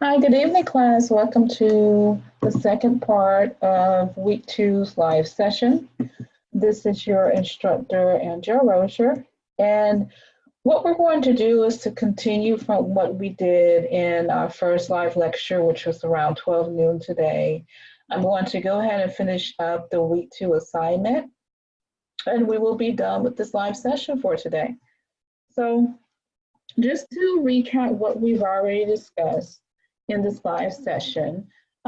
Hi, good evening, class. Welcome to the second part of week two's live session. This is your instructor, Angela Rozier. And what we're going to do is to continue from what we did in our first live lecture, which was around 12 noon today. I'm going to go ahead and finish up the week two assignment, and we will be done with this live session for today. So just to recap what we've already discussed in this live session,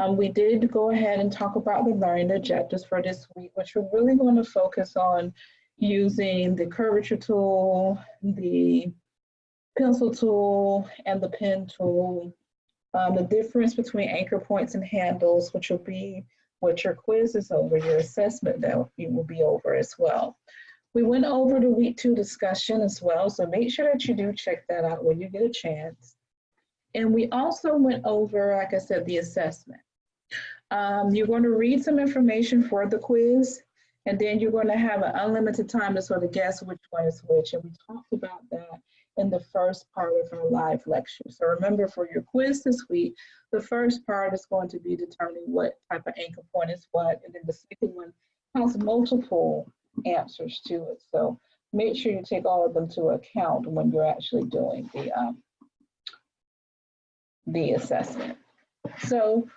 we did go ahead and talk about the learning objectives for this week, which we're really going to focus on using the curvature tool, the pencil tool, and the pen tool. The difference between anchor points and handles, which will be what your quiz is over, your assessment that you will be over as well. We went over the week two discussion as well, so make sure that you do check that out when you get a chance. And we also went over, like I said, the assessment. You're going to read some information for the quiz, and then you're going to have an unlimited time to sort of guess which one is which. And we talked about that in the first part of our live lecture. So remember, for your quiz this week, the first part is going to be determining what type of anchor point is what, and then the second one has multiple answers to it. So make sure you take all of them to account when you're actually doing the assessment. So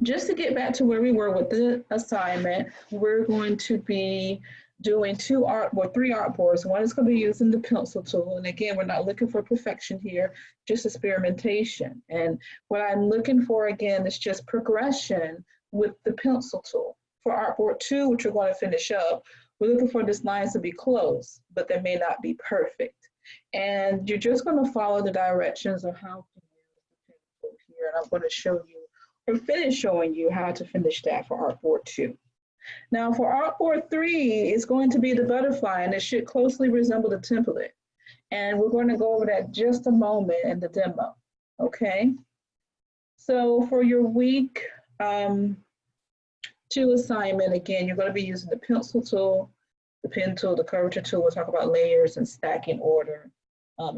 just to get back to where we were with the assignment, we're going to be doing three artboards. One is going to be using the pencil tool. And again, we're not looking for perfection here, just experimentation. And what I'm looking for, again, is just progression with the pencil tool. For artboard 2, which we're going to finish up, we're looking for these lines to be close, but they may not be perfect. And you're just going to follow the directions of how to use the pencil here. And I'm going to show you, or finish showing you how to finish that for artboard 2. Now for artboard 3, it's going to be the butterfly, and it should closely resemble the template. And we're going to go over that just a moment in the demo, okay? So for your week 2 assignment, again, you're going to be using the pencil tool, the pen tool, the curvature tool. We'll talk about layers and stacking order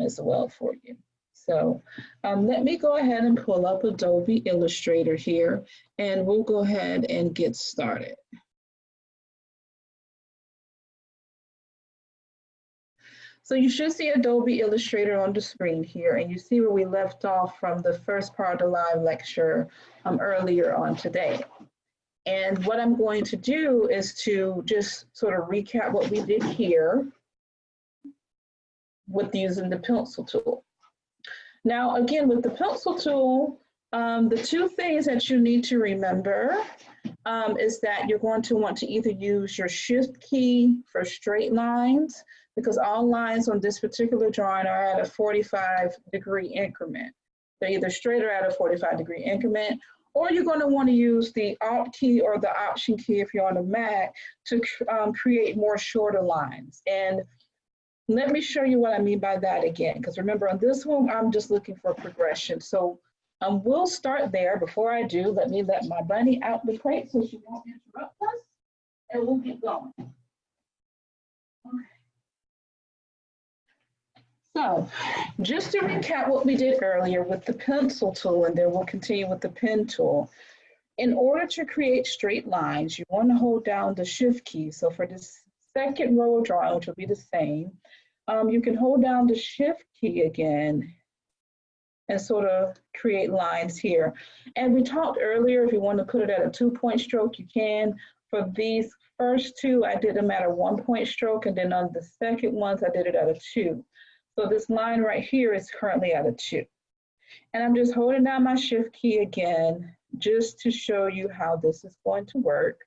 as well for you. So let me go ahead and pull up Adobe Illustrator here, and we'll go ahead and get started. So you should see Adobe Illustrator on the screen here, and you see where we left off from the first part of the live lecture earlier on today. And what I'm going to do is to just sort of recap what we did here with using the pencil tool. Now, again, with the pencil tool, the two things that you need to remember is that you're going to want to either use your shift key for straight lines, because all lines on this particular drawing are at a 45-degree increment. They're either straight or at a 45-degree increment, or you're going to want to use the Alt key or the Option key if you're on a Mac to create more shorter lines. And let me show you what I mean by that again, because remember on this one, I'm just looking for progression. So we'll start there. Before I do, let me let my bunny out the crate so she won't interrupt us, and we'll get going. Okay. So just to recap what we did earlier with the pencil tool, and then we'll continue with the pen tool. In order to create straight lines, you want to hold down the shift key. So for this second row of drawing, which will be the same, you can hold down the shift key again and sort of create lines here. And we talked earlier, if you want to put it at a 2-point stroke, you can. For these first two, I did them at a 1-point stroke, and then on the second ones, I did it at a 2. So this line right here is currently at a 2. And I'm just holding down my shift key again, just to show you how this is going to work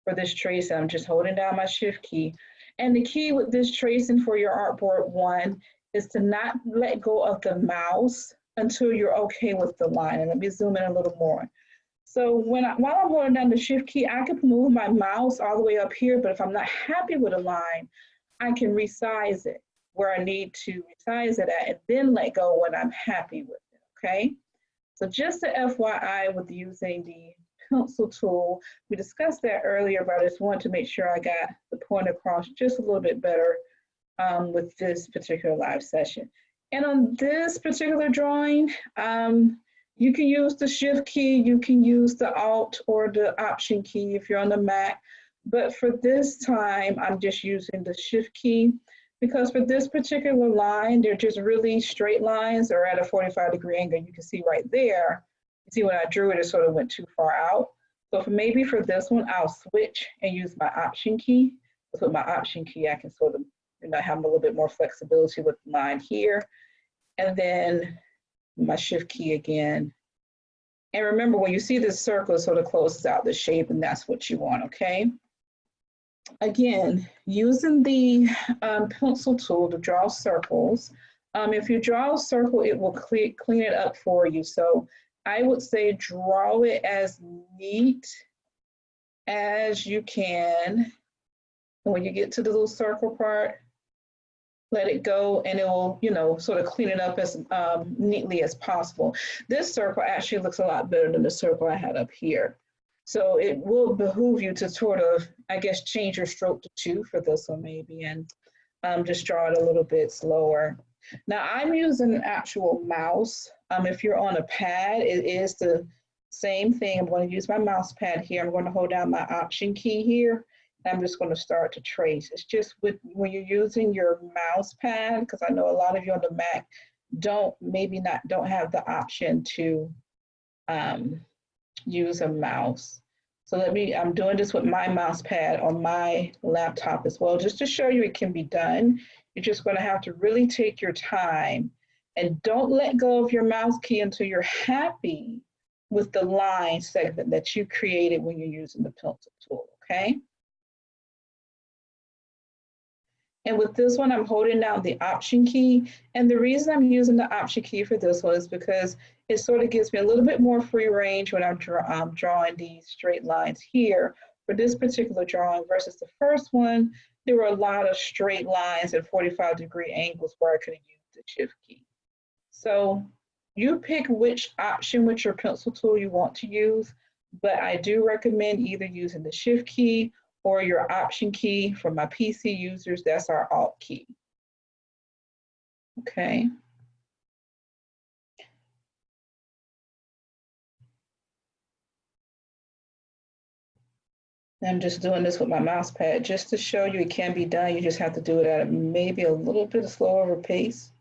for this tracing. I'm just holding down my shift key. And the key with this tracing for your artboard 1 is to not let go of the mouse until you're okay with the line. And let me zoom in a little more. So while I'm holding down the shift key, I can move my mouse all the way up here, but if I'm not happy with a line, I can resize it where I need to resize it at, and then let go when I'm happy with it, okay? So just a FYI with using the pencil tool, we discussed that earlier, but I just wanted to make sure I got the point across just a little bit better with this particular live session. And on this particular drawing, You can use the shift key, you can use the alt or the option key if you're on the Mac. But for this time, I'm just using the shift key because for this particular line, they're just really straight lines or at a 45-degree angle. You can see right there, you see when I drew it, it sort of went too far out. So maybe for this one, I'll switch and use my option key. So with my option key, I can sort of have a little bit more flexibility with the line here. And then my shift key again. And remember, when you see this circle, it sort of closes out the shape, and that's what you want, okay? Again, using the pencil tool to draw circles. If you draw a circle, it will clean it up for you. So I would say draw it as neat as you can. And when you get to the little circle part, let it go and it will, sort of clean it up as neatly as possible. This circle actually looks a lot better than the circle I had up here. So it will behoove you to sort of, I guess, change your stroke to 2 for this one maybe, and just draw it a little bit slower. Now I'm using an actual mouse. If you're on a pad, it is the same thing. I'm going to use my mouse pad here. I'm going to hold down my option key here. I'm just going to start to trace. It's just when you're using your mouse pad, because I know a lot of you on the Mac don't have the option to use a mouse. So I'm doing this with my mouse pad on my laptop as well, just to show you it can be done. You're just going to have to really take your time and don't let go of your mouse key until you're happy with the line segment that you created when you're using the pencil tool, okay? And with this one, I'm holding down the option key. And the reason I'm using the option key for this one is because it sort of gives me a little bit more free range when I'm drawing these straight lines here for this particular drawing versus the first one. There were a lot of straight lines at 45-degree angles where I could have used the shift key. So you pick which option with your pencil tool you want to use, but I do recommend either using the shift key or your option key. For my PC users, that's our alt key. Okay. I'm just doing this with my mouse pad just to show you it can be done. You just have to do it at maybe a little bit slower pace.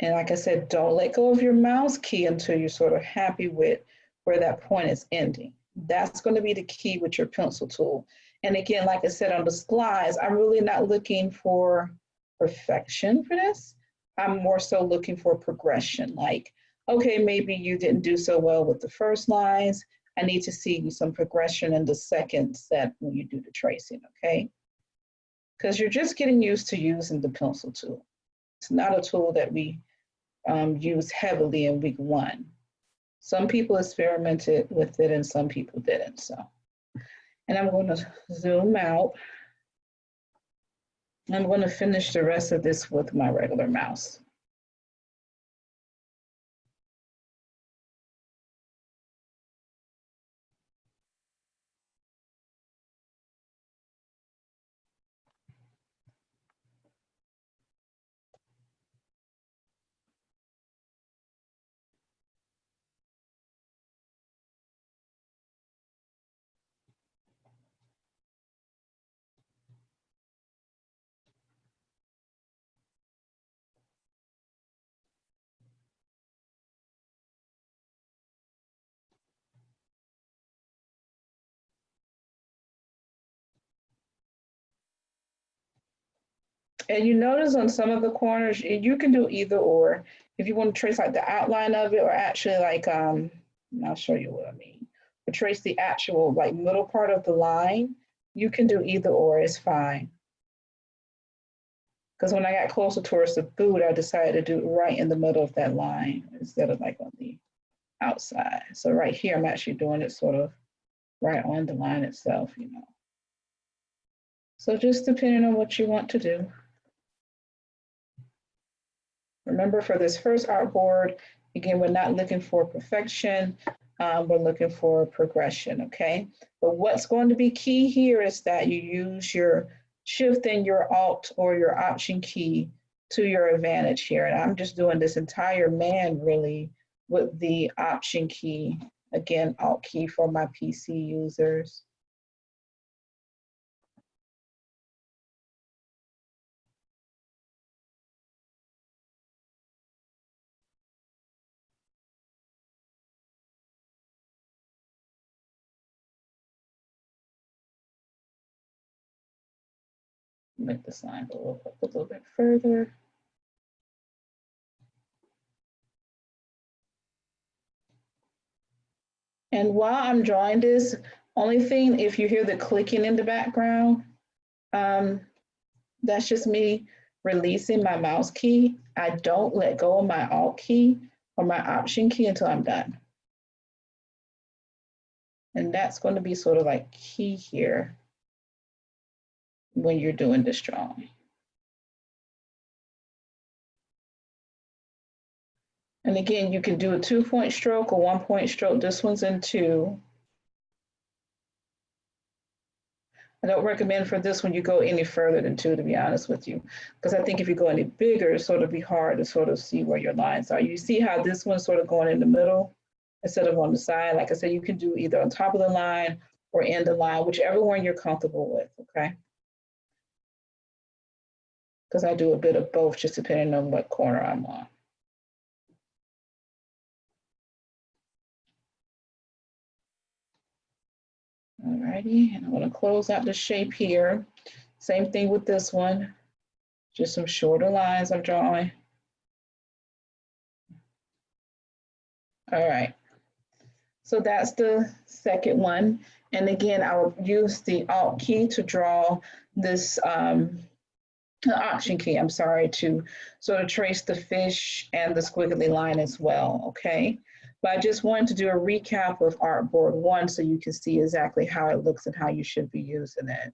And like I said, don't let go of your mouse key until you're sort of happy with where that point is ending. That's going to be the key with your pencil tool. And again, like I said on the slides, I'm really not looking for perfection for this. I'm more so looking for progression. Like, okay, maybe you didn't do so well with the first lines. I need to see some progression in the second set when you do the tracing, okay? Because you're just getting used to using the pencil tool. It's not a tool that we use heavily in week 1. Some people experimented with it and some people didn't, so. And I'm going to zoom out. I'm going to finish the rest of this with my regular mouse. And you notice on some of the corners, you can do either or. If you want to trace like the outline of it or actually like, I'll show you what I mean. Or trace the actual like middle part of the line, you can do either or, it's fine. Because when I got closer towards the boot, I decided to do it right in the middle of that line instead of like on the outside. So right here, I'm actually doing it sort of right on the line itself, you know. So just depending on what you want to do. Remember, for this first artboard, again, we're not looking for perfection. We're looking for progression, okay? But what's going to be key here is that you use your shift and your alt or your option key to your advantage here. And I'm just doing this entire man really with the Option key, again, Alt key for my PC users. Make this line go up a little bit further. And while I'm drawing this, only thing, if you hear the clicking in the background, that's just me releasing my mouse key. I don't let go of my Alt key or my Option key until I'm done. And that's going to be sort of like key here when you're doing this drawing. And again, you can do a 2-point stroke or 1-point stroke. This one's in 2. I don't recommend for this one you go any further than 2, to be honest with you, because I think if you go any bigger, it's sort of be hard to sort of see where your lines are. You see how this one's sort of going in the middle instead of on the side. Like I said, you can do either on top of the line or end the line, whichever one you're comfortable with, okay? Because I do a bit of both, just depending on what corner I'm on. Alrighty, and I'm going to close out the shape here. Same thing with this one, just some shorter lines I'm drawing. All right, so that's the second one. And again, I will use the Alt key to draw this, the Option key, I'm sorry, to sort of trace the fish and the squiggly line as well, okay? But I just wanted to do a recap of Artboard 1 so you can see exactly how it looks and how you should be using it.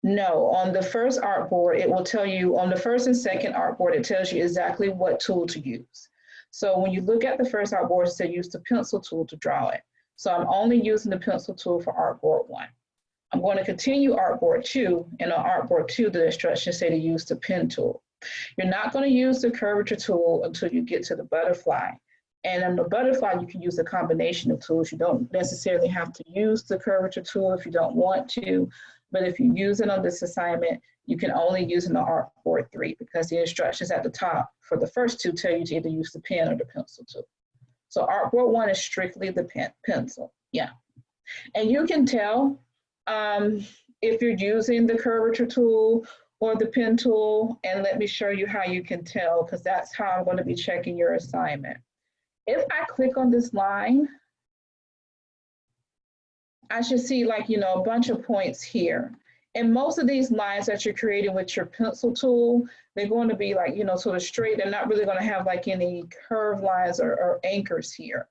No, on the first artboard, it will tell you, on the first and second artboard, it tells you exactly what tool to use. So when you look at the first artboard, it says use the pencil tool to draw it. So I'm only using the pencil tool for Artboard 1. I'm going to continue Artboard 2, and on Artboard 2, the instructions say to use the pen tool. You're not going to use the curvature tool until you get to the butterfly. And on the butterfly, you can use a combination of tools. You don't necessarily have to use the curvature tool if you don't want to, but if you use it on this assignment, you can only use it on Artboard 3 because the instructions at the top for the first two tell you to either use the pen or the pencil tool. So Artboard 1 is strictly the pencil, yeah. And you can tell if you're using the curvature tool or the pen tool, and let me show you how you can tell, because that's how I'm going to be checking your assignment. If I click on this line, I should see, like, you know, a bunch of points here. And most of these lines that you're creating with your pencil tool, they're going to be like, you know, sort of straight. They're not really going to have like any curved lines or anchors here.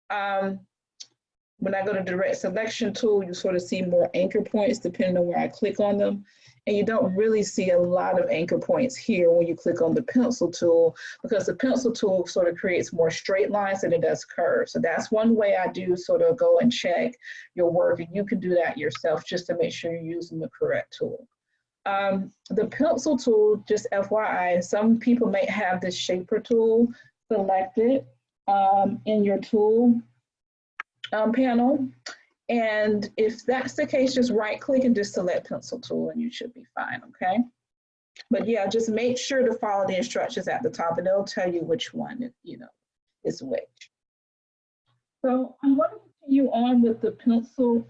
When I go to direct selection tool, you sort of see more anchor points depending on where I click on them. And you don't really see a lot of anchor points here when you click on the pencil tool, because the pencil tool sort of creates more straight lines than it does curves. So that's one way I do sort of go and check your work, and you can do that yourself just to make sure you're using the correct tool. The pencil tool, just FYI, some people may have this shaper tool selected in your tool panel. And if that's the case, just right click and just select pencil tool and you should be fine, okay? But yeah, just make sure to follow the instructions at the top and it'll tell you which one, you know, is which. So I'm going to continue on with the pencil,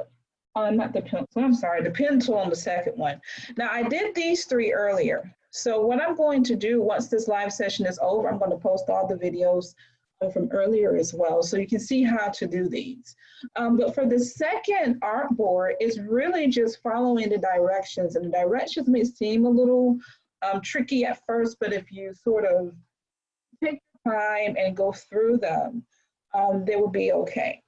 not the pencil, I'm sorry, the pen tool on the second one. Now I did these three earlier. So what I'm going to do once this live session is over, I'm going to post all the videos from earlier as well, so you can see how to do these. But for the second artboard, it's really just following the directions, and the directions may seem a little tricky at first, but if you sort of take your time and go through them, they will be okay.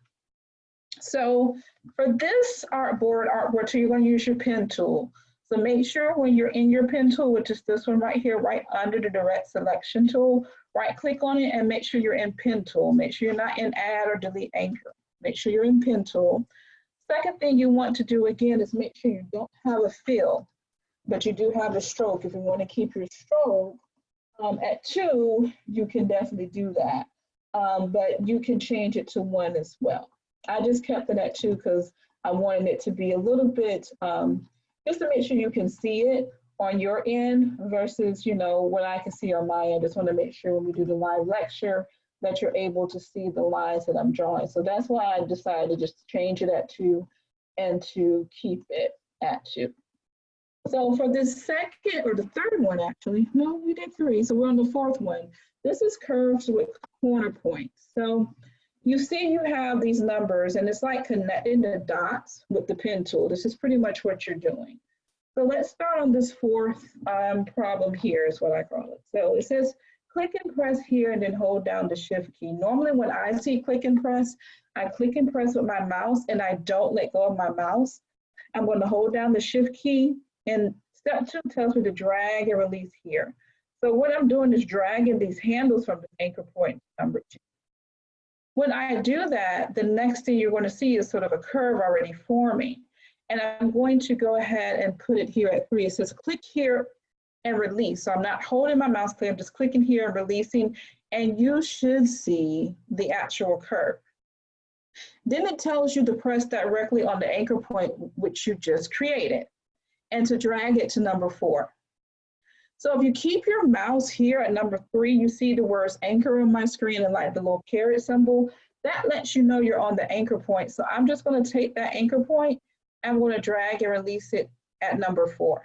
So for this artboard 2, you're going to use your pen tool. So make sure when you're in your pen tool, which is this one right here, right under the direct selection tool, right click on it and make sure you're in pen tool. Make sure you're not in add or delete anchor. Make sure you're in pen tool. Second thing you want to do again is make sure you don't have a fill, but you do have a stroke. If you want to keep your stroke at 2, you can definitely do that. but you can change it to 1 as well. I just kept it at 2 because I wanted it to be a little bit, just to make sure you can see it on your end versus, you know, what I can see on my end. Just want to make sure when we do the live lecture that you're able to see the lines that I'm drawing. So that's why I decided to just change it at 2 and to keep it at 2. So for this second, or the third one actually, no, we did 3, so we're on the 4th one. This is curves with corner points. So you see you have these numbers and it's like connecting the dots with the pen tool. This is pretty much what you're doing. So let's start on this 4th problem here is what I call it. So it says click and press here and then hold down the shift key. Normally when I see click and press, I click and press with my mouse and I don't let go of my mouse. I'm going to hold down the shift key, and step 2 tells me to drag and release here. So what I'm doing is dragging these handles from the anchor point number 2. When I do that, the next thing you're going to see is sort of a curve already forming. And I'm going to go ahead and put it here at 3. It says click here and release. So I'm not holding my mouse click, I'm just clicking here and releasing, and you should see the actual curve. Then it tells you to press directly on the anchor point which you just created and to drag it to number 4. So if you keep your mouse here at number 3, you see the words anchor on my screen and like the little caret symbol, that lets you know you're on the anchor point. So I'm just going to take that anchor point, I'm going to drag and release it at number 4.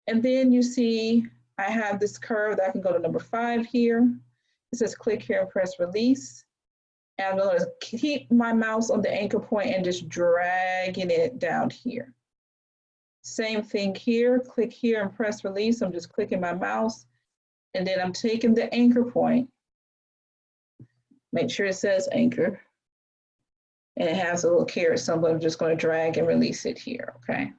And then you see I have this curve that I can go to number 5 here. It says click here and press release. And I'm going to keep my mouse on the anchor point and just dragging it down here. Same thing here, click here and press release. I'm just clicking my mouse and then I'm taking the anchor point. Make sure it says anchor. And it has a little caret symbol. I'm just going to drag and release it here, okay?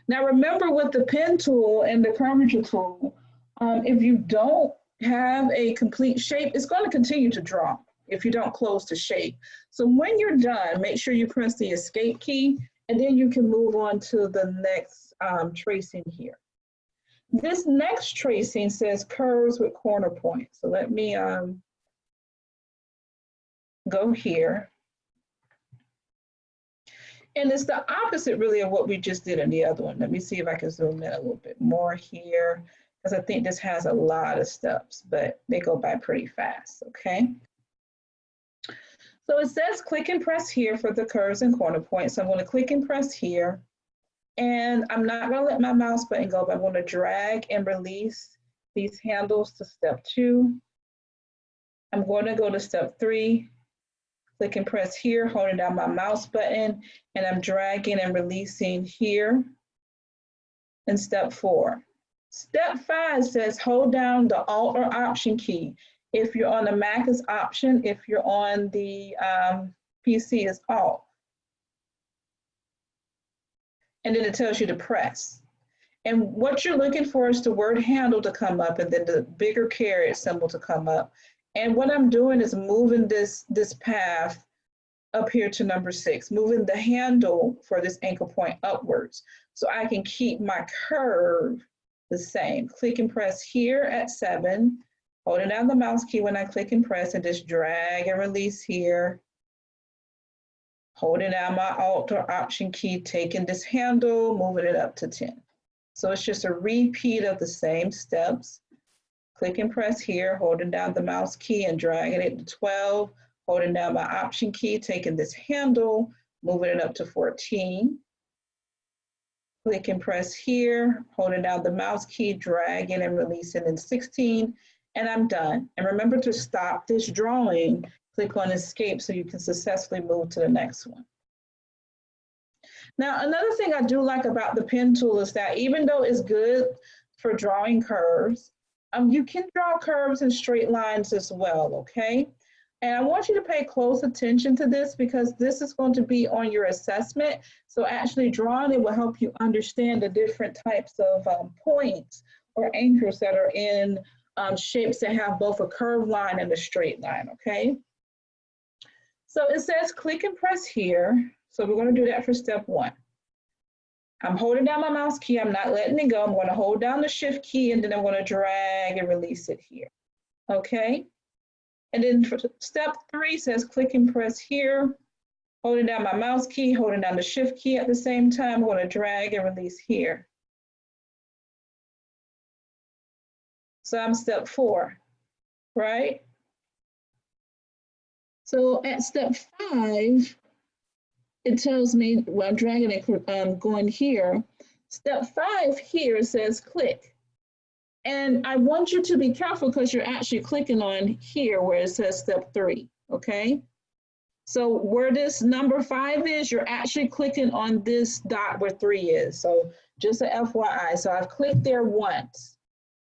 Now remember with the pen tool and the curvature tool, if you don't have a complete shape, it's going to continue to draw if you don't close the shape. So when you're done, make sure you press the escape key and then you can move on to the next tracing here. This next tracing says curves with corner points. So let me go here. And it's the opposite really of what we just did in the other one. Let me see if I can zoom in a little bit more here, because I think this has a lot of steps, but they go by pretty fast, okay? So it says click and press here for the curves and corner points. So I'm going to click and press here, and I'm not going to let my mouse button go, but I'm going to drag and release these handles to step 2. I'm going to go to step 3. Click and press here, holding down my mouse button, and I'm dragging and releasing here in step 4. Step 5 says hold down the Alt or Option key. If you're on the Mac, it's Option. If you're on the PC, it's Alt. And then it tells you to press. And what you're looking for is the word handle to come up and then the bigger caret symbol to come up. And what I'm doing is moving this path up here to number 6, moving the handle for this anchor point upwards so I can keep my curve the same. Click and press here at 7, holding down the mouse key when I click and press, and just drag and release here. Holding down my Alt or Option key, taking this handle, moving it up to 10. So it's just a repeat of the same steps. Click and press here, holding down the mouse key and dragging it to 12, holding down my Option key, taking this handle, moving it up to 14. Click and press here, holding down the mouse key, dragging and releasing in 16, and I'm done. And remember to stop this drawing, click on Escape so you can successfully move to the next one. Now, another thing I do like about the pen tool is that even though it's good for drawing curves, you can draw curves and straight lines as well, okay? And I want you to pay close attention to this because this is going to be on your assessment. So actually drawing it will help you understand the different types of points or anchors that are in shapes that have both a curved line and a straight line, okay? So it says click and press here. So we're going to do that for step 1. I'm holding down my mouse key, I'm not letting it go. I'm going to hold down the shift key and then I'm going to drag and release it here. Okay, And then for step 3 says click and press here, holding down my mouse key, holding down the shift key at the same time. I'm going to drag and release here. So I'm step 4, right? So at step 5, it tells me, well, I'm dragging it, going here. Step 5 here says click. And I want you to be careful because you're actually clicking on here where it says step 3, okay? So where this number 5 is, you're actually clicking on this dot where 3 is. So just a FYI, so I've clicked there once.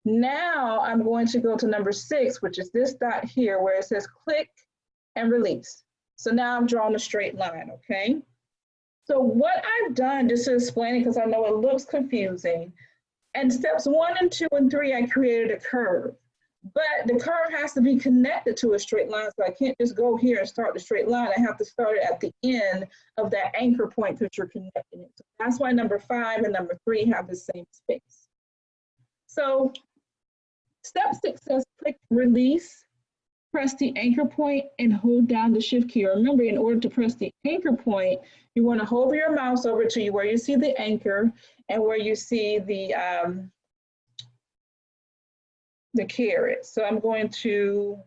Now I'm going to go to number 6, which is this dot here where it says click and release. So now I'm drawing a straight line, okay? So what I've done, just to explain it, because I know it looks confusing, and steps 1 and 2 and 3, I created a curve. But the curve has to be connected to a straight line, so I can't just go here and start the straight line. I have to start it at the end of that anchor point because you're connecting it. So that's why number 5 and number 3 have the same space. So step 6 says click release, press the anchor point and hold down the shift key. Remember, in order to press the anchor point, you want to hover your mouse over to where you see the anchor and where you see the caret. So I'm going to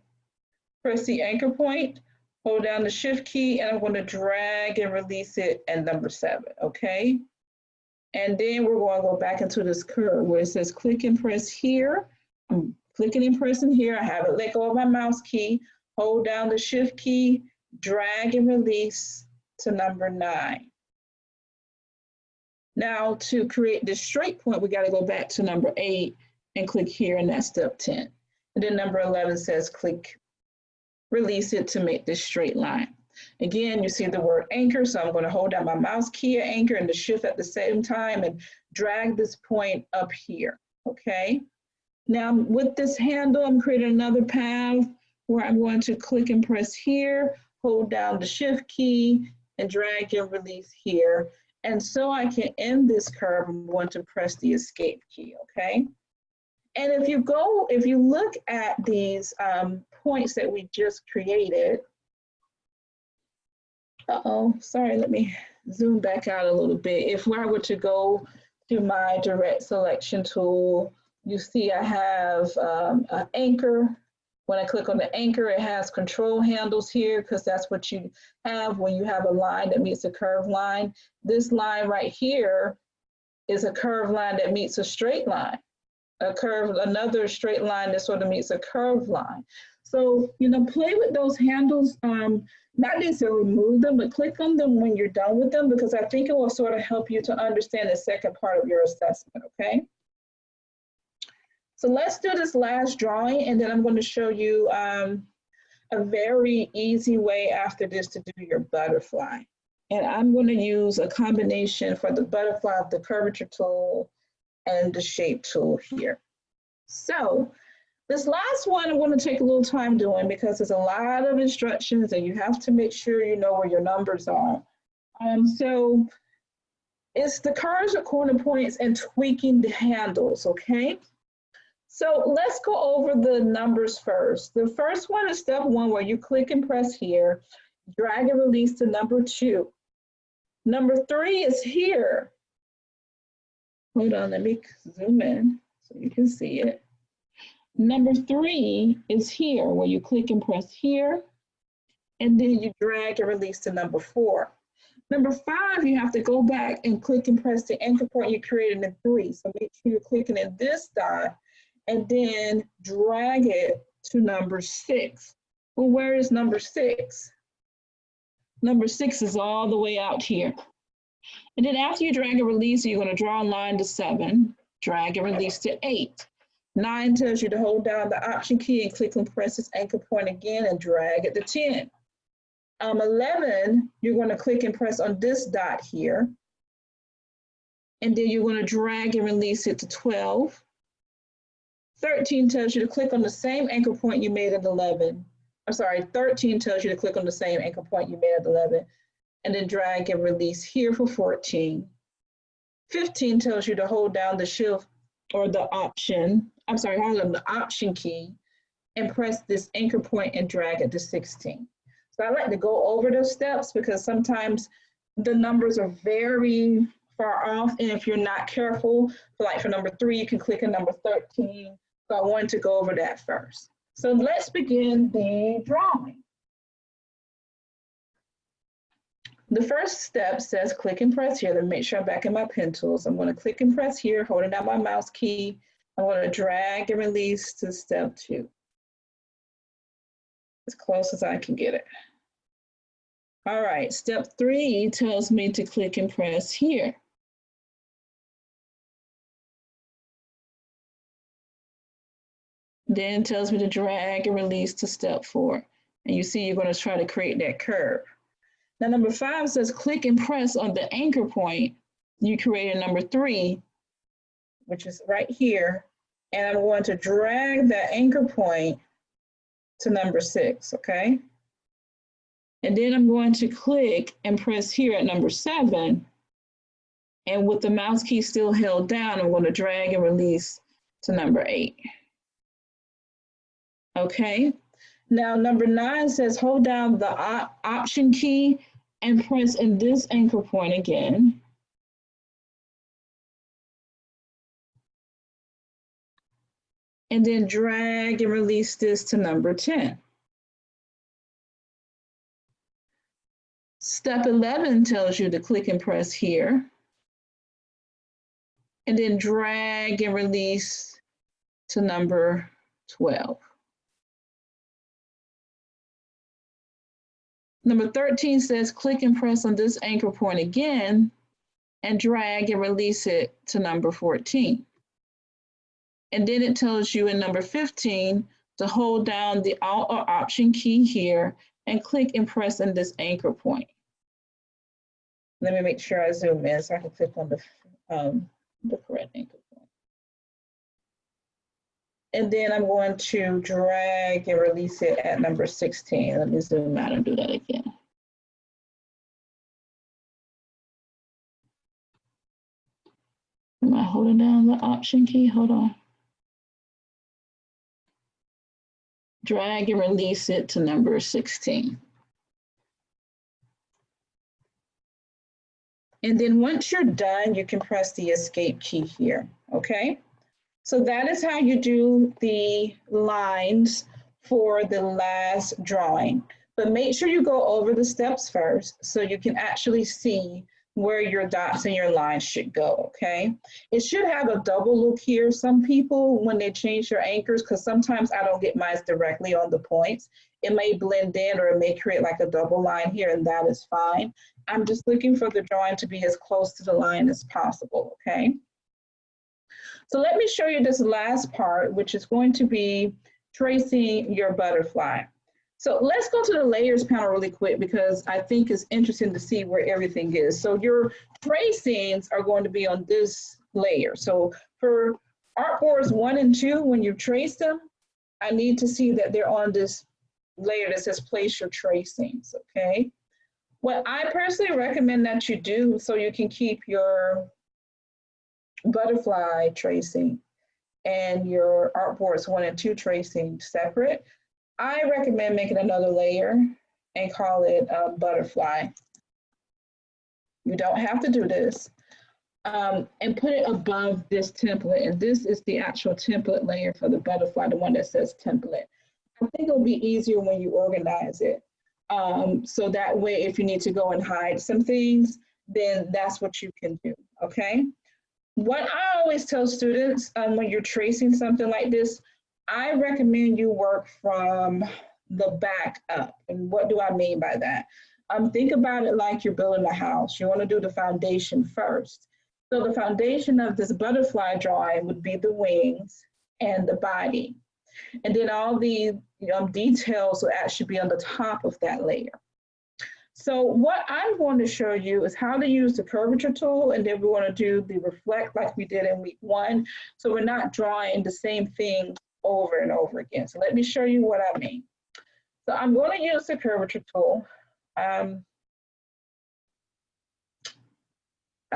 press the anchor point, hold down the shift key, and I'm going to drag and release it at number 7, okay? And then we're going to go back into this curve where it says click and press here. I'm clicking and pressing here. I haven't let go of my mouse key. Hold down the shift key, drag and release to number 9. Now to create this straight point, we got to go back to number 8 and click here, and that's step 10. And then number 11 says click, release it to make this straight line. Again, you see the word anchor, so I'm going to hold down my mouse key at anchor and the shift at the same time and drag this point up here, okay? Now with this handle, I'm creating another path where I'm going to click and press here, hold down the shift key and drag and release here. And so I can end this curve, I'm going to press the escape key, okay? And if you look at these points that we just created, sorry, let me zoom back out a little bit. If I were to go to my direct selection tool, you see I have an anchor. When I click on the anchor, it has control handles here because that's what you have when you have a line that meets a curved line. This line right here is a curved line that meets a straight line. Another straight line that sort of meets a curved line. So, play with those handles, not necessarily remove them, but click on them when you're done with them, because I think it will sort of help you to understand the second part of your assessment, okay? So let's do this last drawing, and then I'm going to show you a very easy way after this to do your butterfly. And I'm going to use a combination for the butterfly of the curvature tool and the shape tool here. So this last one I'm going to take a little time doing because there's a lot of instructions and you have to make sure you know where your numbers are. So it's the curves or corner points and tweaking the handles, okay? So let's go over the numbers first. The first one is step 1 where you click and press here, drag and release to number 2. Number 3 is here. Hold on, let me zoom in so you can see it. Number 3 is here where you click and press here, and then you drag and release to number 4. Number 5, you have to go back and click and press the anchor point you created in 3. So make sure you're clicking in this dot and then drag it to number 6. Well, where is number 6? Number 6 is all the way out here. And then after you drag and release, you're going to draw a line to 7, drag and release to 8. 9 tells you to hold down the Option key and click and press this anchor point again and drag it to 10. 11, you're going to click and press on this dot here. And then you're going to drag and release it to 12. 13 tells you to click on the same anchor point you made at 11. I'm sorry, 13 tells you to click on the same anchor point you made at 11. And then drag and release here for 14. 15 tells you to hold down the shift or the option, hold on the Option key and press this anchor point and drag it to 16. So I like to go over those steps because sometimes the numbers are very far off, and if you're not careful, like for number 3, you can click on number 13. So I wanted to go over that first. So let's begin the drawing. The first step says click and press here. Let me make sure I'm back in my pen tools. I'm going to click and press here, holding down my mouse key. I'm going to drag and release to step 2. As close as I can get it. All right, step 3 tells me to click and press here. Then tells me to drag and release to step 4. And you see you're going to try to create that curve. Now number 5 says click and press on the anchor point. You created number 3, which is right here. And I'm going to drag that anchor point to number 6, okay? And then I'm going to click and press here at number 7. And with the mouse key still held down, I'm going to drag and release to number 8. Okay, now number 9 says hold down the option key and press in this anchor point again. And then drag and release this to number 10. Step 11 tells you to click and press here. And then drag and release to number 12. Number 13 says click and press on this anchor point again and drag and release it to number 14. And then it tells you in number 15 to hold down the Alt or Option key here and click and press on this anchor point. Let me make sure I zoom in so I can click on the correct anchor point. And then I'm going to drag and release it at number 16. Let me zoom out and do that again. Am I holding down the Option key? Hold on. Drag and release it to number 16. And then once you're done, you can press the Escape key here, okay? So that is how you do the lines for the last drawing. But make sure you go over the steps first so you can actually see where your dots and your lines should go, okay? It should have a double look here. Some people, when they change their anchors, because sometimes I don't get mine directly on the points, it may blend in or it may create like a double line here, and that is fine. I'm just looking for the drawing to be as close to the line as possible, okay? So let me show you this last part, which is going to be tracing your butterfly. So let's go to the layers panel really quick because I think it's interesting to see where everything is. So your tracings are going to be on this layer. So for artboards 1 and 2, when you trace them, I need to see that they're on this layer that says place your tracings, okay? What I personally recommend that you do so you can keep your butterfly tracing and your artboards 1 and 2 tracing separate, I recommend making another layer and call it butterfly. You don't have to do this. And put it above this template. And this is the actual template layer for the butterfly, the one that says template. I think it'll be easier when you organize it. So that way, if you need to go and hide some things, then that's what you can do, okay? What I always tell students when you're tracing something like this, I recommend you work from the back up. And what do I mean by that? Think about it like you're building a house. You want to do the foundation first. So the foundation of this butterfly drawing would be the wings and the body. And then all the details will actually be on the top of that layer. So what I'm going to show you is how to use the curvature tool, and then we're going to do the reflect like we did in week 1. So we're not drawing the same thing over and over again. So let me show you what I mean. So I'm going to use the curvature tool. I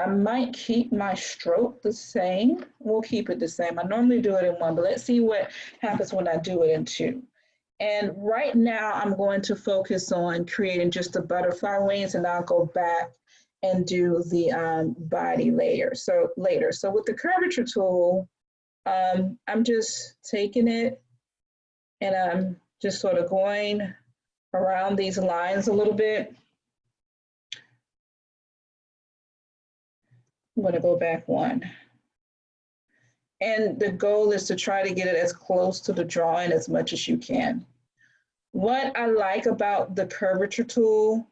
might keep my stroke the same. We'll keep it the same. I normally do it in 1, but let's see what happens when I do it in 2. And right now I'm going to focus on creating just the butterfly wings, and I'll go back and do the body layer so later. So with the curvature tool, I'm just taking it and I'm just sort of going around these lines a little bit. I'm going to go back one. And the goal is to try to get it as close to the drawing as much as you can. What I like about the curvature tool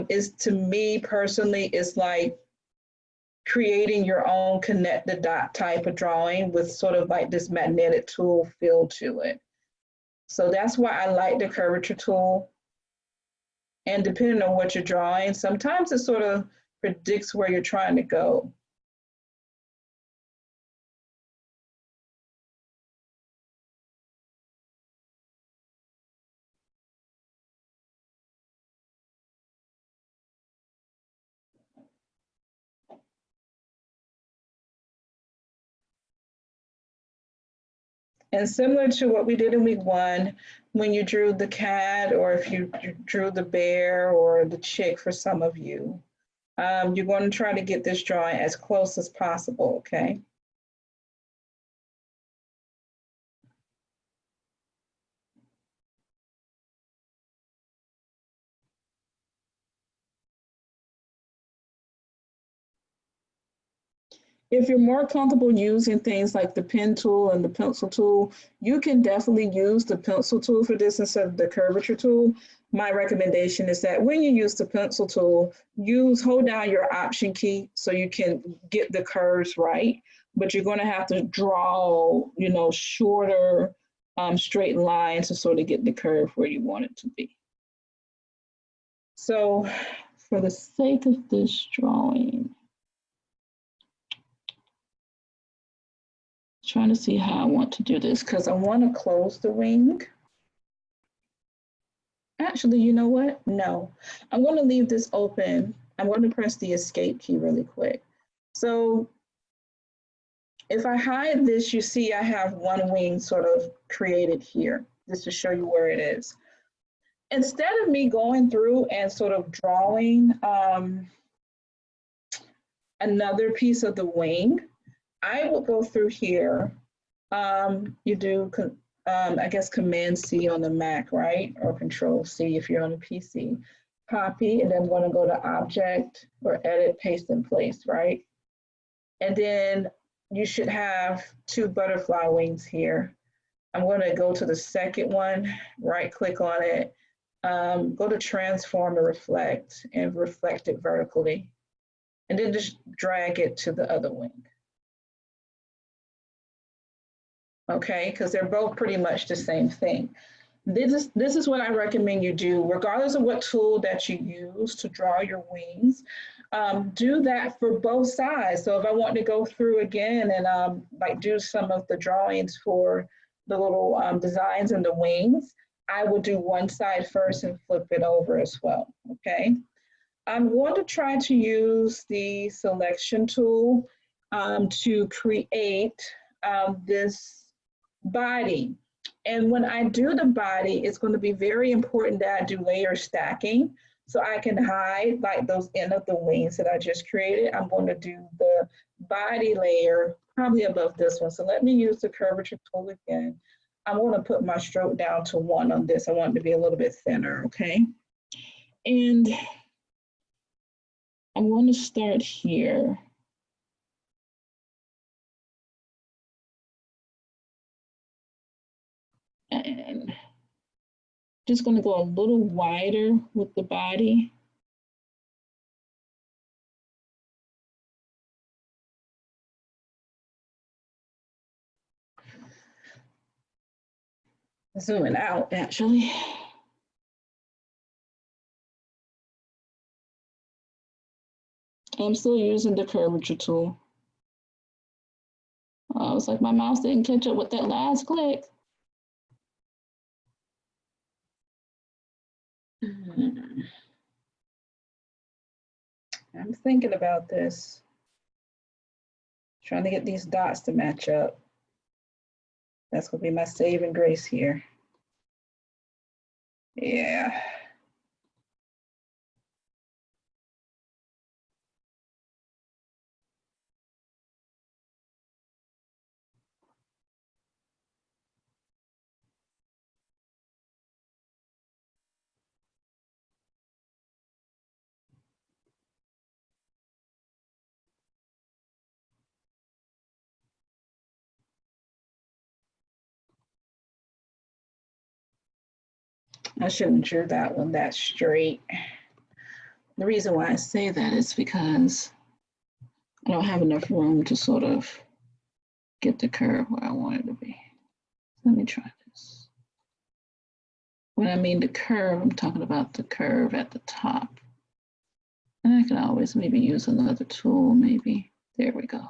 is, to me personally, is like creating your own connected dot type of drawing with sort of like this magnetic tool feel to it. So that's why I like the curvature tool. And depending on what you're drawing, sometimes it sort of predicts where you're trying to go. And similar to what we did in week one, when you drew the cat, or if you drew the bear or the chick for some of you, you're going to try to get this drawing as close as possible, okay? If you're more comfortable using things like the pen tool and the pencil tool, you can definitely use the pencil tool for this instead of the curvature tool. My recommendation is that when you use the pencil tool, hold down your option key so you can get the curves right, but you're going to have to draw, shorter straight lines to sort of get the curve where you want it to be. So for the sake of this drawing, trying to see how I want to do this because I want to close the wing. Actually, you know what? No, I'm going to leave this open. I'm going to press the escape key really quick. So if I hide this, you see I have one wing sort of created here, just to show you where it is. Instead of me going through and sort of drawing another piece of the wing, I will go through here. You do, I guess, Command C on the Mac, right? Or Control C if you're on a PC. Copy, and then I'm going to go to Object or Edit, Paste in Place, right? And then you should have two butterfly wings here. I'm going to go to the second one, right click on it, go to Transform and reflect it vertically. And then just drag it to the other wing. Okay, because they're both pretty much the same thing. This is what I recommend you do, regardless of what tool that you use to draw your wings. Do that for both sides. So if I want to go through again and like do some of the drawings for the little designs in the wings, I will do one side first and flip it over as well, okay? I'm going to try to use the selection tool to create this body. And when I do the body, it's going to be very important that I do layer stacking so I can hide like those end of the wings that I just created. I'm going to do the body layer probably above this one. So let me use the curvature tool again. I'm going to put my stroke down to 1 on this. I want it to be a little bit thinner, okay? And I'm going to start here. And just going to go a little wider with the body. Zooming out, actually. I'm still using the curvature tool. I was like, my mouse didn't catch up with that last click. I'm thinking about this. Trying to get these dots to match up. That's going to be my saving grace here. Yeah. I shouldn't have drew that one that straight. The reason why I say that is because I don't have enough room to sort of get the curve where I want it to be. Let me try this. When I mean the curve, I'm talking about the curve at the top. And I can always maybe use another tool, maybe. There we go.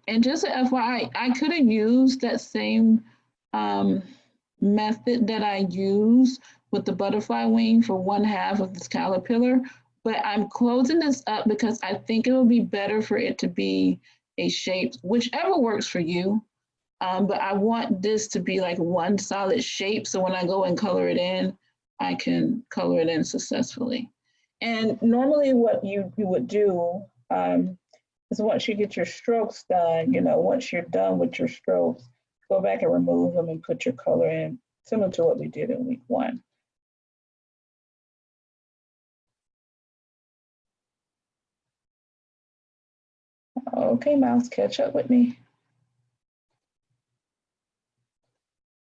And just an FYI, I could have used that same method that I use with the butterfly wing for 1/2 of this caterpillar, but I'm closing this up because I think it will be better for it to be a shape, whichever works for you. But I want this to be like one solid shape, so when I go and color it in, I can color it in successfully. And normally what you would do is once you get your strokes done, once you're done with your strokes, go back and remove them and put your color in, similar to what we did in week 1. Okay, mouse, catch up with me.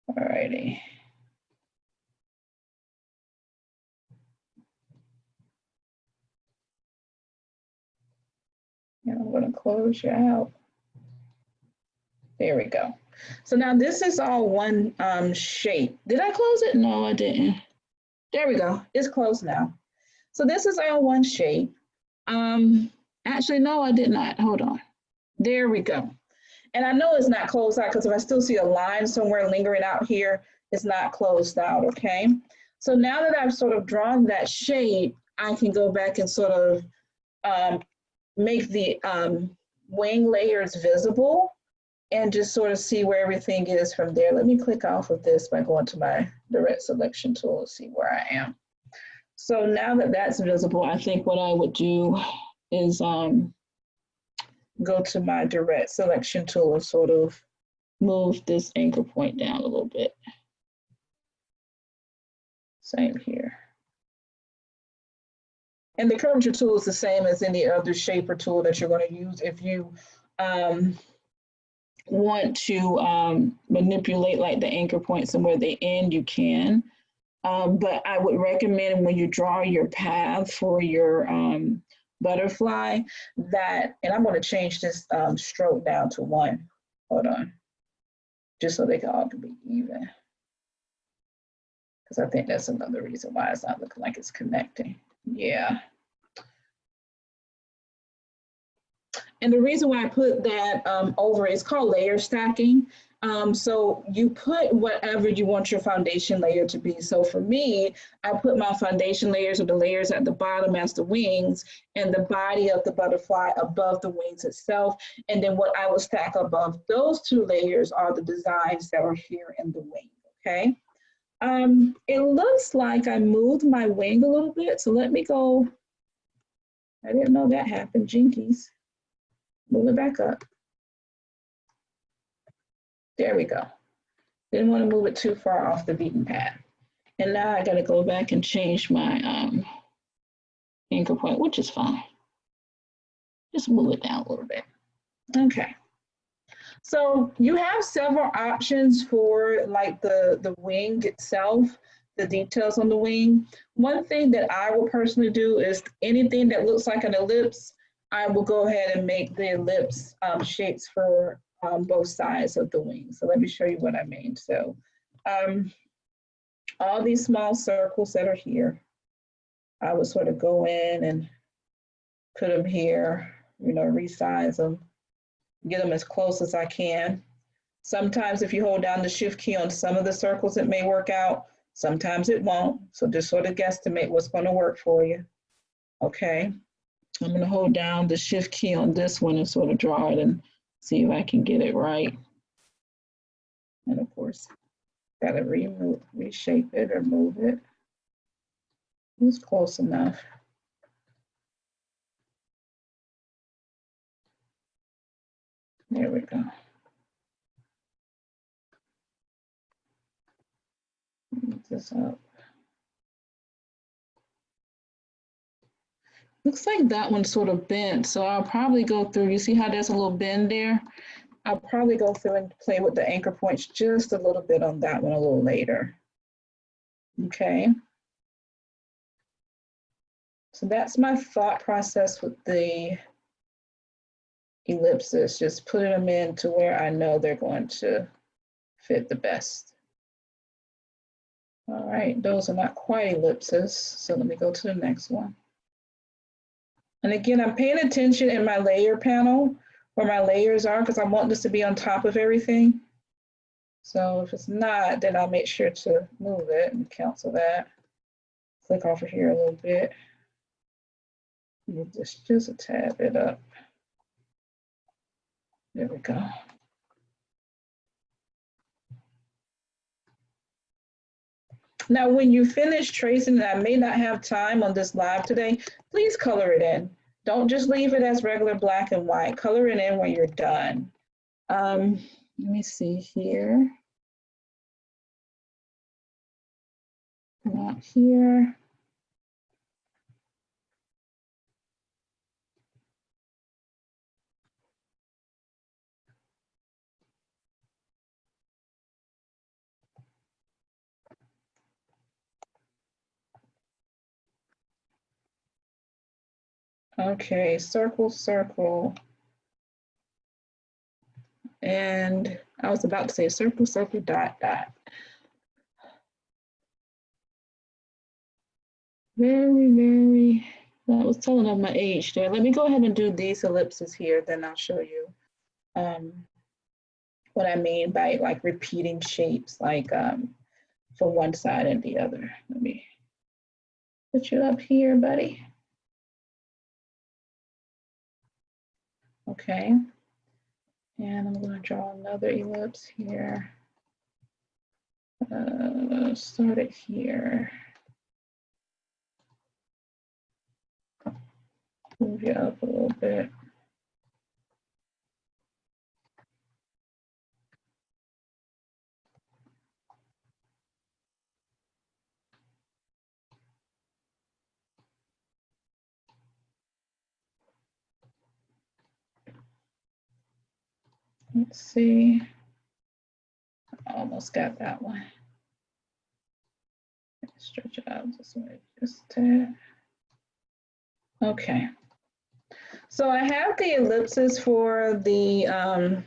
All righty. And I'm going to close you out. There we go. So now this is all one shape. Did I close it? No, I didn't. There we go. It's closed now. So this is all one shape. Actually, no, I did not. Hold on. There we go. And I know it's not closed out because if I still see a line somewhere lingering out here, it's not closed out, okay? So now that I've sort of drawn that shape, I can go back and sort of make the wing layers visible and just sort of see where everything is from there. Let me click off of this by going to my direct selection tool and see where I am. So now that that's visible, I think what I would do is go to my direct selection tool and sort of move this anchor point down a little bit. Same here. And the curvature tool is the same as any other shaper tool that you're going to use. If you want to manipulate like the anchor points and where they end, you can. But I would recommend when you draw your path for your butterfly that, and I'm going to change this stroke down to 1. Hold on. Just so they can all be even. Because I think that's another reason why it's not looking like it's connecting. Yeah. And the reason why I put that over is called layer stacking. So you put whatever you want your foundation layer to be. So for me, I put my foundation layers, or the layers at the bottom as the wings, and the body of the butterfly above the wings itself. And then what I will stack above those 2 layers are the designs that are here in the wing, okay? It looks like I moved my wing a little bit, so let me go. I didn't know that happened, jinkies. Move it back up. There we go. Didn't want to move it too far off the beaten path. And now I got to go back and change my anchor point, which is fine. Just move it down a little bit. Okay. So you have several options for like the wing itself, the details on the wing. One thing that I will personally do is anything that looks like an ellipse, I will go ahead and make the ellipse shapes for both sides of the wing. So let me show you what I mean. So all these small circles that are here, I would sort of go in and put them here, resize them, get them as close as I can. Sometimes if you hold down the shift key on some of the circles, it may work out. Sometimes it won't. So just sort of guesstimate what's going to work for you. Okay. I'm going to hold down the shift key on this one and sort of draw it and see if I can get it right. And of course, gotta reshape it or move it. It's close enough. There we go. Move this up. Looks like that one's sort of bent, so I'll probably go through. You see how there's a little bend there? I'll probably go through and play with the anchor points just a little bit on that one a little later. Okay. So that's my thought process with the ellipses, just putting them in to where I know they're going to fit the best. All right, those are not quite ellipses, so let me go to the next one. And again, I'm paying attention in my layer panel where my layers are because I want this to be on top of everything. So if it's not, then I'll make sure to move it and cancel that. Click off of here a little bit. Move this just a tad bit up. There we go. Now, when you finish tracing, and I may not have time on this live today, please color it in. Don't just leave it as regular black and white. Color it in when you're done. Let me see here. Not here. Okay, circle, circle. And I was about to say circle, circle, dot, dot. Very, I was telling of my age there. Let me go ahead and do these ellipses here, then I'll show you what I mean by like repeating shapes, like for one side and the other. Let me put you up here, buddy. Okay, and I'm gonna draw another ellipse here. Start it here. Move you up a little bit. Let's see. I almost got that one. Stretch it out this way, just a tad. Okay. So I have the ellipses for the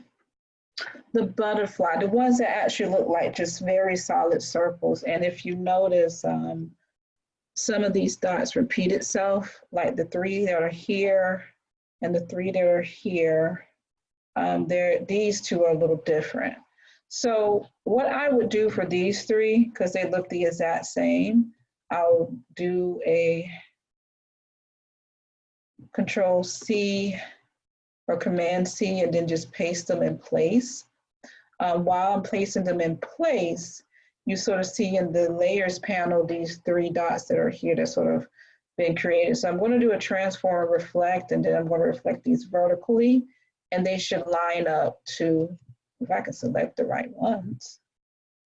butterfly, the ones that actually look like just very solid circles. And if you notice, some of these dots repeat itself, like the three that are here and the three that are here. These two are a little different. So what I would do for these three, because they look the exact same, I'll do a Control C or Command C and then just paste them in place. While I'm placing them in place, you sort of see in the layers panel these three dots that are here that sort of been created. So I'm going to do a transform reflect, and then I'm going to reflect these vertically, and they should line up to, if I can select the right ones,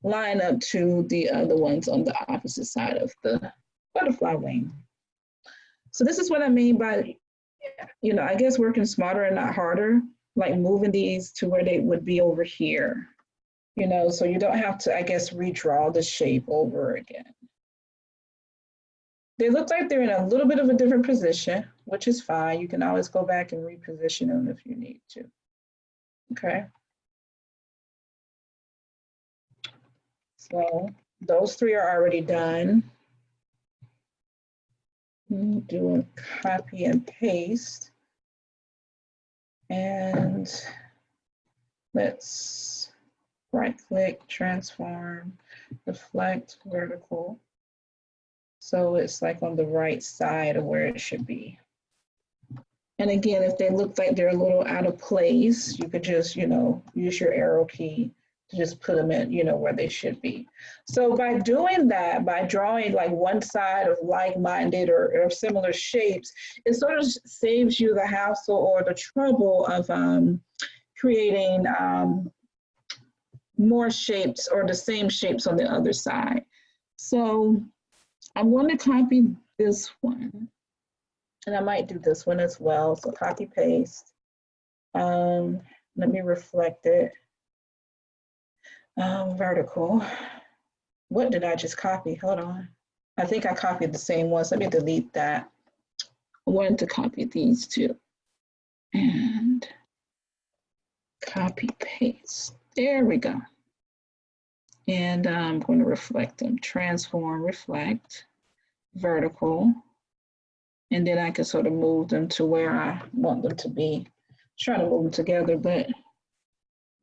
line up to the other ones on the opposite side of the butterfly wing. So this is what I mean by, you know, I guess working smarter and not harder, like moving these to where they would be over here, you know, so you don't have to, I guess, redraw the shape over again. They look like they're in a little bit of a different position, which is fine. You can always go back and reposition them if you need to. Okay. So those three are already done. Do a copy and paste. And let's right click, transform, reflect vertical. So it's like on the right side of where it should be. And again, if they look like they're a little out of place, you could just, you know, use your arrow key to just put them in, you know, where they should be. So by doing that, by drawing like one side of like-minded or similar shapes, it sort of saves you the hassle or the trouble of creating more shapes or the same shapes on the other side. So I'm going to copy this one, and I might do this one as well. So copy paste. Let me reflect it. Vertical. What did I just copy? Hold on. I think I copied the same ones. Let me delete that. I wanted to copy these two. And copy paste. There we go. And I'm going to reflect them. Transform, reflect, vertical. And then I can sort of move them to where I want them to be. Trying to move them together, but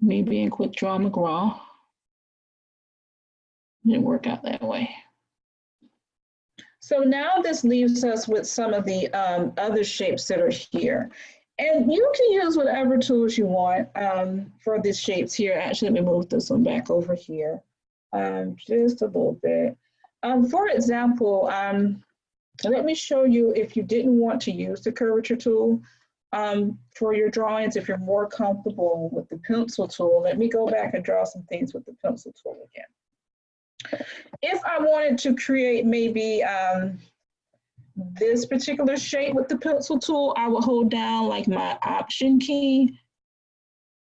me being quick draw McGraw, didn't work out that way. So now this leaves us with some of the other shapes that are here. And you can use whatever tools you want for these shapes here. Actually, let me move this one back over here just a little bit. For example, let me show you if you didn't want to use the curvature tool for your drawings, if you're more comfortable with the pencil tool. Let me go back and draw some things with the pencil tool again. If I wanted to create maybe this particular shape with the pencil tool, I would hold down like my Option key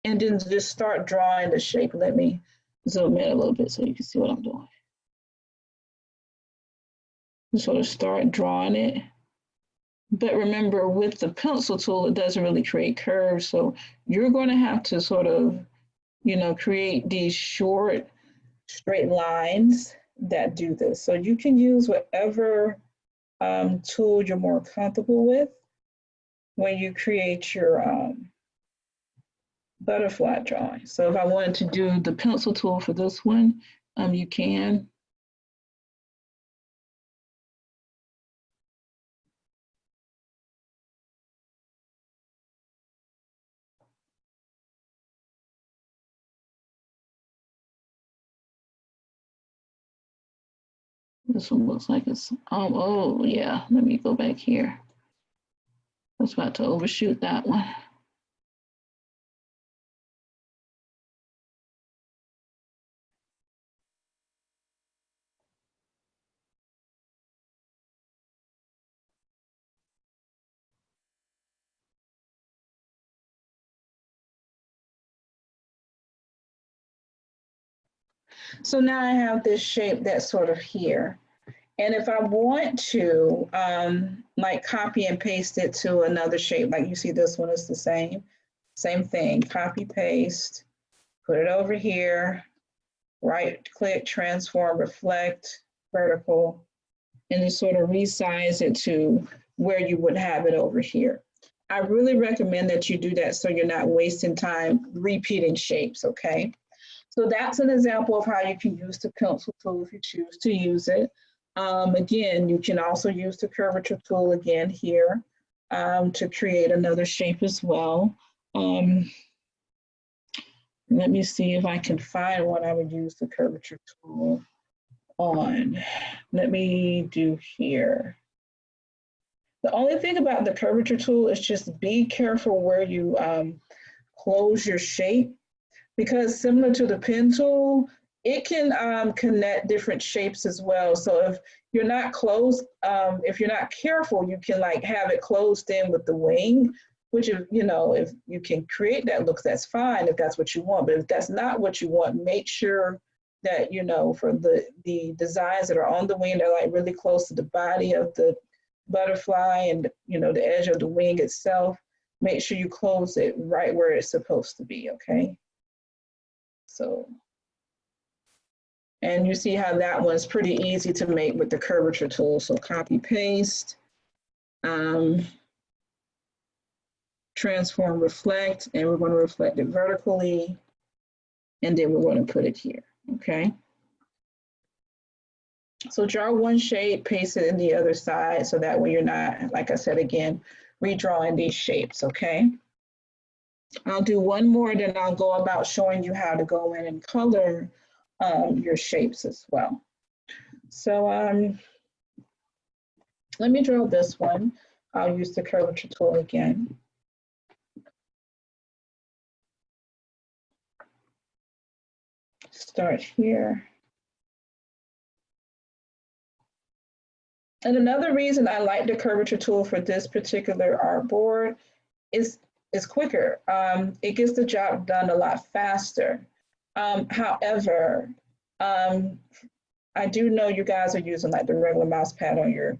and then just start drawing the shape. Let me zoom in a little bit so you can see what I'm doing. Just sort of start drawing it. But remember, with the pencil tool, it doesn't really create curves. So you're going to have to sort of, you know, create these short, straight lines that do this. So you can use whatever tool you're more comfortable with when you create your butterfly drawing. So if I wanted to do the pencil tool for this one, you can. This one looks like it's, oh yeah, let me go back here. I was about to overshoot that one. So now I have this shape that's sort of here. And if I want to like copy and paste it to another shape, like you see this one is the same thing, copy, paste, put it over here, right click, transform, reflect, vertical, and then sort of resize it to where you would have it over here. I really recommend that you do that so you're not wasting time repeating shapes, okay? So that's an example of how you can use the pencil tool if you choose to use it. Again, you can also use the curvature tool again here to create another shape as well. Let me see if I can find what I would use the curvature tool on. Let me do here. The only thing about the curvature tool is just be careful where you close your shape, because similar to the pen tool, it can connect different shapes as well. So if you're not close, if you're not careful, you can like have it closed in with the wing, which if, you know, if you can create that look, that's fine if that's what you want. But if that's not what you want, make sure that, you know, for the designs that are on the wing, they're like really close to the body of the butterfly and, you know, the edge of the wing itself. Make sure you close it right where it's supposed to be, okay? So, and you see how that one's pretty easy to make with the curvature tool. So copy, paste, transform, reflect, and we're going to reflect it vertically, and then we're going to put it here, okay? So draw one shape, paste it in the other side, so that way you're not, like I said again, redrawing these shapes, okay? I'll do one more, then I'll go about showing you how to go in and color your shapes as well. So let me draw this one. I'll use the curvature tool again. Start here. And another reason I like the curvature tool for this particular artboard is quicker. It gets the job done a lot faster. However, I do know you guys are using like the regular mouse pad on your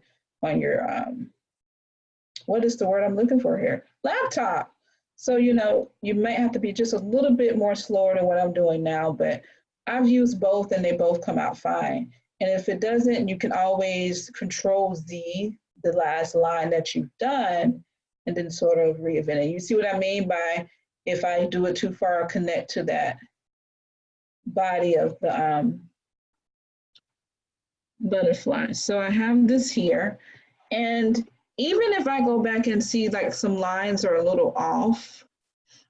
what is the word I'm looking for here? Laptop. So, you know, you might have to be just a little bit more slower than what I'm doing now, but I've used both and they both come out fine. And if it doesn't, you can always Control Z, the last line that you've done, and then sort of reinvent it. You see what I mean by if I do it too far, I'll connect to that body of the butterfly. So I have this here, and even if I go back and see like some lines are a little off,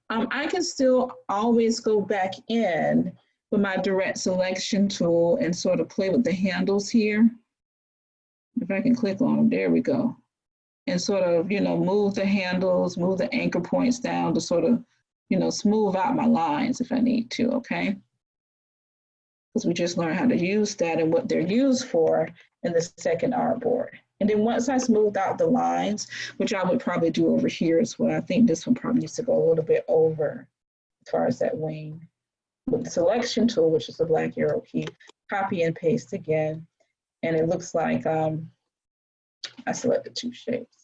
I can still always go back in with my direct selection tool and sort of play with the handles here. If I can click on them, there we go. And sort of, you know, move the handles, move the anchor points down to sort of, you know, smooth out my lines if I need to, okay? Because we just learned how to use that and what they're used for in the second artboard. And then once I smoothed out the lines, which I would probably do over here as well, I think this one probably needs to go a little bit over as far as that wing. With the selection tool, which is the black arrow key, copy and paste again. And it looks like I selected two shapes.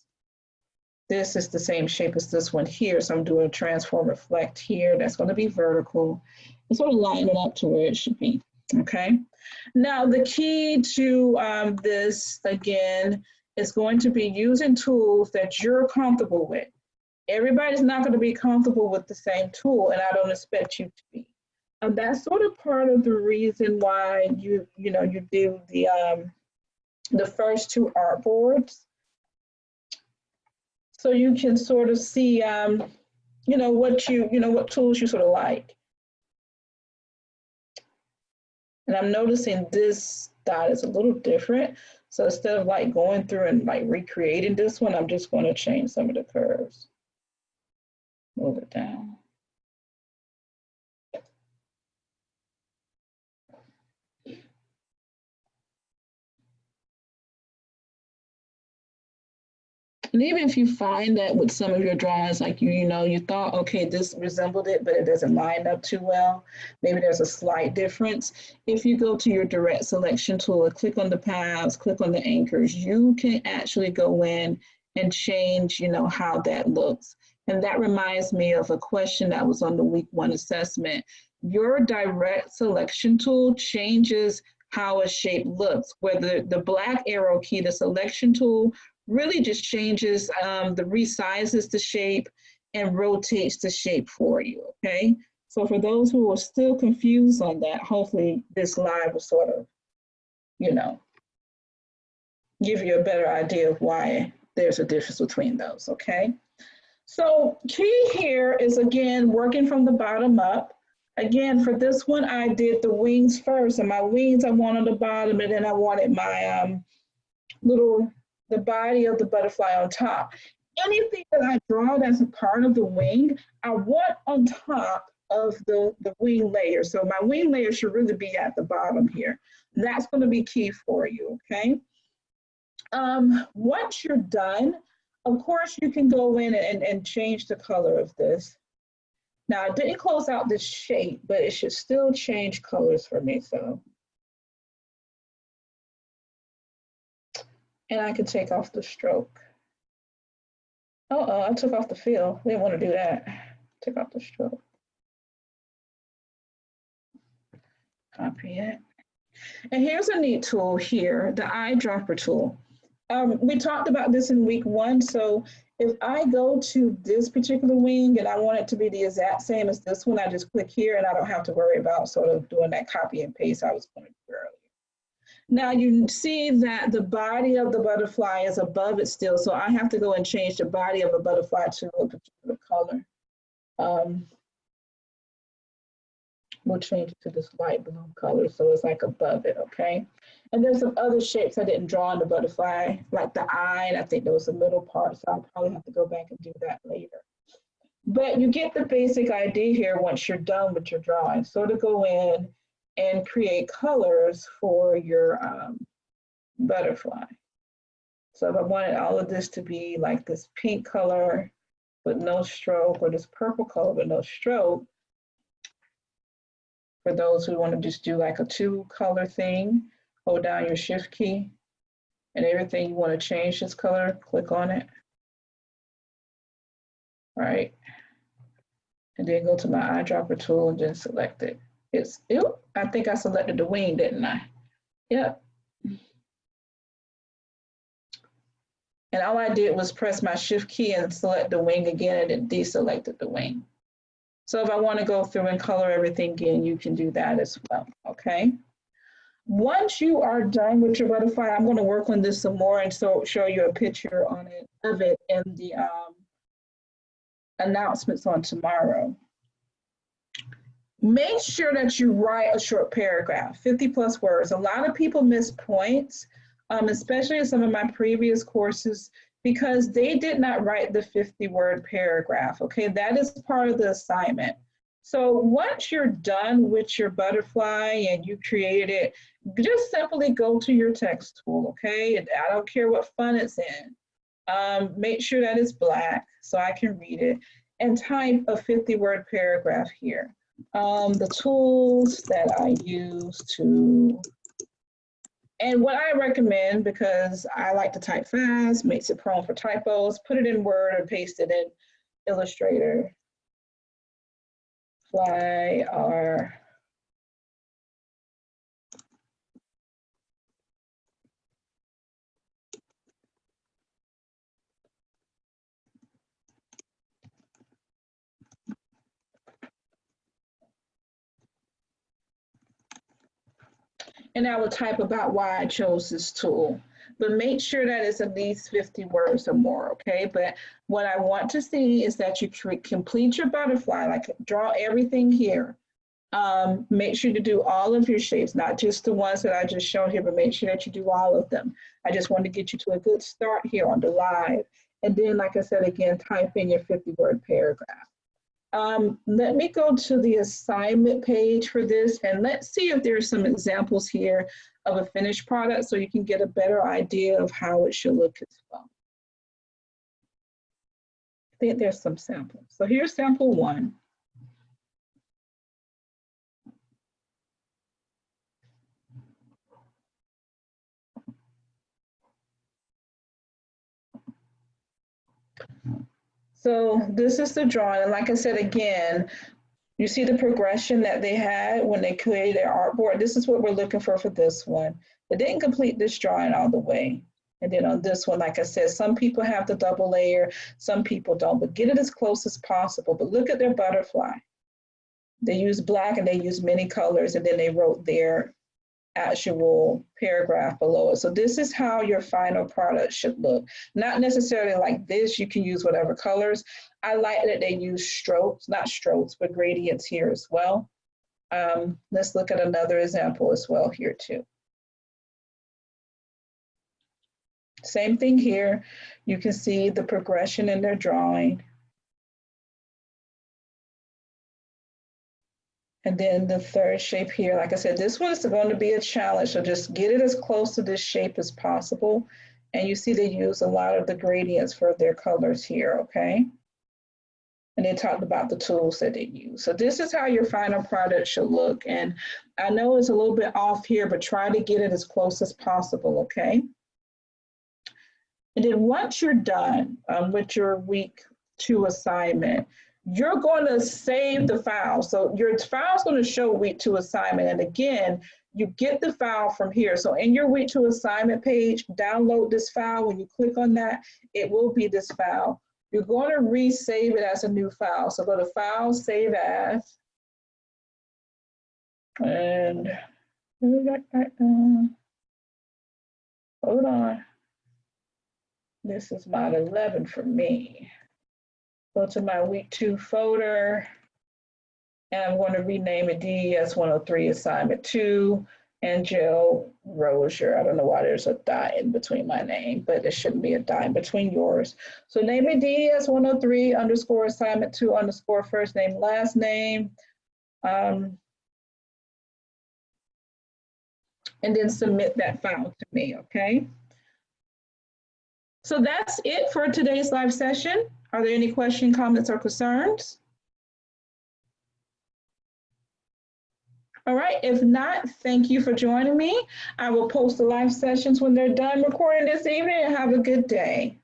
This is the same shape as this one here. So I'm doing a transform reflect here. That's going to be vertical and sort of line it up to where it should be. Okay. Now the key to this again is going to be using tools that you're comfortable with. Everybody's not going to be comfortable with the same tool, and I don't expect you to be. That's sort of part of the reason why you do the first two artboards, so you can sort of see what tools you sort of like. And I'm noticing this dot is a little different. So instead of like going through and like recreating this one, I'm just going to change some of the curves. Move it down. And even if you find that with some of your drawings, like you thought, okay, this resembled it, but it doesn't line up too well, maybe there's a slight difference. If you go to your direct selection tool and click on the paths, click on the anchors, you can actually go in and change, how that looks. And that reminds me of a question that was on the week 1 assessment. Your direct selection tool changes how a shape looks, whether the black arrow key, the selection tool, really just changes resizes the shape and rotates the shape for you, okay? So for those who are still confused on that, hopefully this live will sort of, give you a better idea of why there's a difference between those, okay? So key here is, again, working from the bottom up. Again, for this one, I did the wings first, and my wings I want on the bottom, and then I wanted my the body of the butterfly on top. Anything that I draw that's a part of the wing, I want on top of the wing layer. So my wing layer should really be at the bottom here. That's going to be key for you, okay? Once you're done, of course, you can go in and change the color of this. Now, I didn't close out this shape, but it should still change colors for me, so. And I can take off the stroke. I took off the fill. Didn't want to do that. Took off the stroke. Copy it. And here's a neat tool here, the eyedropper tool. We talked about this in week 1. So if I go to this particular wing and I want it to be the exact same as this one, I just click here and I don't have to worry about sort of doing that copy and paste I was going to do earlier. Now you see that the body of the butterfly is above it still, so I have to go and change the body of the butterfly to a particular color. We'll change it to this light blue color so it's like above it, okay? And there's some other shapes I didn't draw on the butterfly, like the eye, and I think there was a middle part, so I'll probably have to go back and do that later. But you get the basic idea here once you're done with your drawing. So to go in and create colors for your butterfly. So if I wanted all of this to be like this pink color with no stroke, or this purple color with no stroke, for those who want to just do like a 2-color thing, hold down your shift key, and everything you want to change this color, click on it. Right. And then go to my eyedropper tool and then select it. I think I selected the wing, didn't I? Yep. And all I did was press my shift key and select the wing again, and it deselected the wing. So if I want to go through and color everything again, you can do that as well, okay? Once you are done with your butterfly, I'm going to work on this some more and so show you a picture on it of it in the announcements on tomorrow. Make sure that you write a short paragraph, 50+ words. A lot of people miss points, especially in some of my previous courses, because they did not write the 50-word paragraph, okay? That is part of the assignment. So once you're done with your butterfly and you created it, just simply go to your text tool, okay? I don't care what font it's in. Make sure that it's black so I can read it, and type a 50-word paragraph here. The tools that I use to, and what I recommend, because I like to type fast, makes it prone for typos, put it in Word or paste it in Illustrator. Fly are and I will type about why I chose this tool. But make sure that it's at least 50 words or more, okay? But what I want to see is that you complete your butterfly, like draw everything here. Make sure to do all of your shapes, not just the ones that I just showed here, but make sure that you do all of them. I just want to get you to a good start here on the live. And then, like I said, again, type in your 50-word paragraph. Let me go to the assignment page for this, and let's see if there's some examples here of a finished product so you can get a better idea of how it should look as well. I think there's some samples. So here's sample 1. So this is the drawing, and like I said again, you see the progression that they had when they created their artboard. This is what we're looking for this one. They didn't complete this drawing all the way. And then on this one, like I said, some people have the double layer, some people don't, but get it as close as possible. But look at their butterfly. They use black and they use many colors, and then they wrote their actual paragraph below it. So this is how your final product should look. Not necessarily like this, you can use whatever colors. I like that they use strokes, not strokes, but gradients here as well. Let's look at another example as well here too. Same thing here. You can see the progression in their drawing. And then the third shape here, like I said, this one is going to be a challenge. So just get it as close to this shape as possible. And you see they use a lot of the gradients for their colors here, okay? And they talked about the tools that they use. So this is how your final product should look. And I know it's a little bit off here, but try to get it as close as possible, okay? And then once you're done with your week 2 assignment, you're going to save the file. So your file is going to show week 2 assignment. And again, you get the file from here. So in your week 2 assignment page, download this file. When you click on that, it will be this file. You're going to resave it as a new file. So go to File, Save As. And hold on. This is mod 11 for me. Go to my week 2 folder, and I'm going to rename it DES103 assignment 2 and Jill Rozier. I don't know why there's a dot in between my name, but there shouldn't be a dot in between yours. So name it DES103 underscore assignment 2 underscore first name, last name. And then submit that file to me, okay? So that's it for today's live session. Are there any questions, comments, or concerns? All right, if not, thank you for joining me. I will post the live sessions when they're done recording this evening, and have a good day.